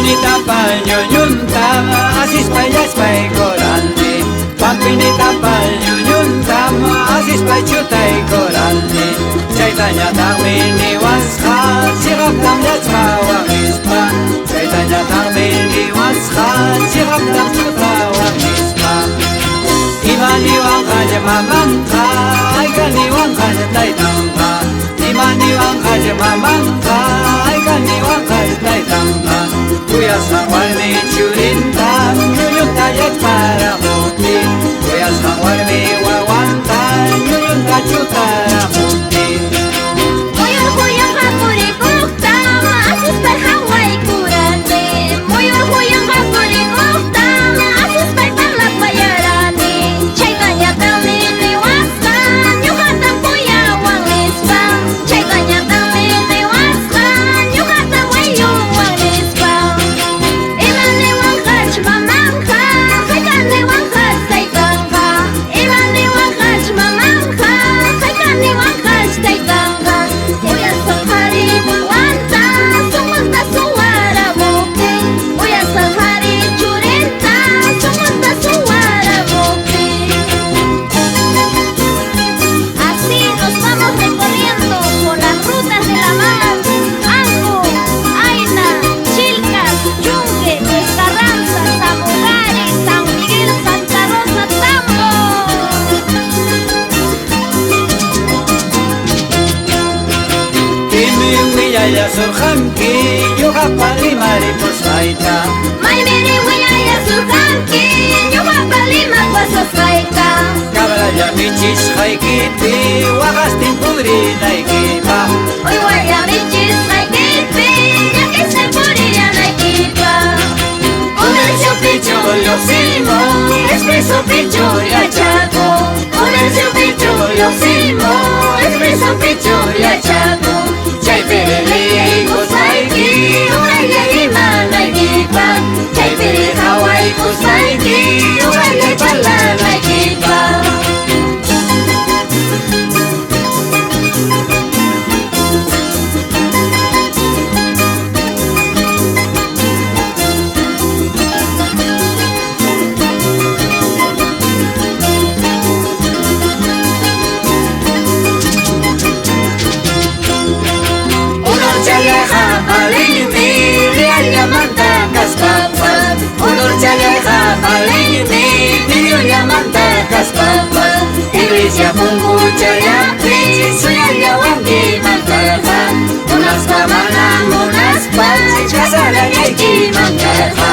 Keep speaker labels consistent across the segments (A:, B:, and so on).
A: Pampinita panyunyunta asis payaspai koralni. Pampinita panyunyunta asis pachutai koralni. Chaitanya tamini washa sirap tam yachma wagispa. Chaitanya tamini washa sirap tam chuta wagispa. Imani wangkaja mamangka, aikani wangkaja taitangka. Imani wangkaja mamangka, aikani wangkaja taitangka. Kuya sangwalmi churinta, nyunyunta yat para mukti. Kuya sangwalmi wawanta, nyunyunta chutara mukti.
B: Muyur huyang hakuri kukta, asis par hawai kurante. Muyur huyang hakuri kukta, asis par talak bayarani. Chaitanya tamini wasta, nyuhata puya wanglispa. Chaitanya tamini wasta, nyuhata wayu wanglispa. Imani wangkaj mamangka, kaikani wangkaj taitangka. Imani wangkaj mamangka, kaikani wangkaj taitangka. Uya sanghari wanta, sumanta suara mukti. Uya sanghari churinta, sumanta suara mukti. Así nos vamos recorriendo por las rutas de la mar. Angu, Aina, Chilcas, Yunque, Carranza, Zamugari, San Miguel, Santa Rosa, Tambo.
A: Timi wiyaya surhamki, yuha pali mariposaita.
B: Maimiri wiyaya sultanki, nyuha palima kwasasaita.
A: Kabraya michis haikiti, wakastin pudri naikipa.
B: Uy waya michis naikipi, yakisa puriya naikipa.
A: Comercio picho yo simo, expreso picho ya chaco. Comercio picho yo simo, expreso picho ya chaco. Chay perele kosaiki, uraya imana ikipa. Chay pere Hawaii kosaiki, uraya pala naikipa. Unor chaleja palini, rialia manta kaspapan. Unor chaleja palini, rialia manta kaspapan. Iglesia pungku chayapi, suyalia wangi mantarha. Unas pamana unas pach, kasala yaiki mantarha.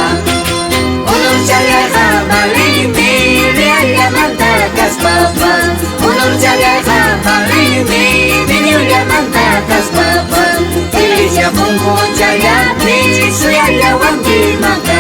A: Unor chaleja palini, rialia manta kaspapan. Unor chaleja palini, rialia manta kaspapan. Iglesia pungku chayapi, suyalia wangi mantarha.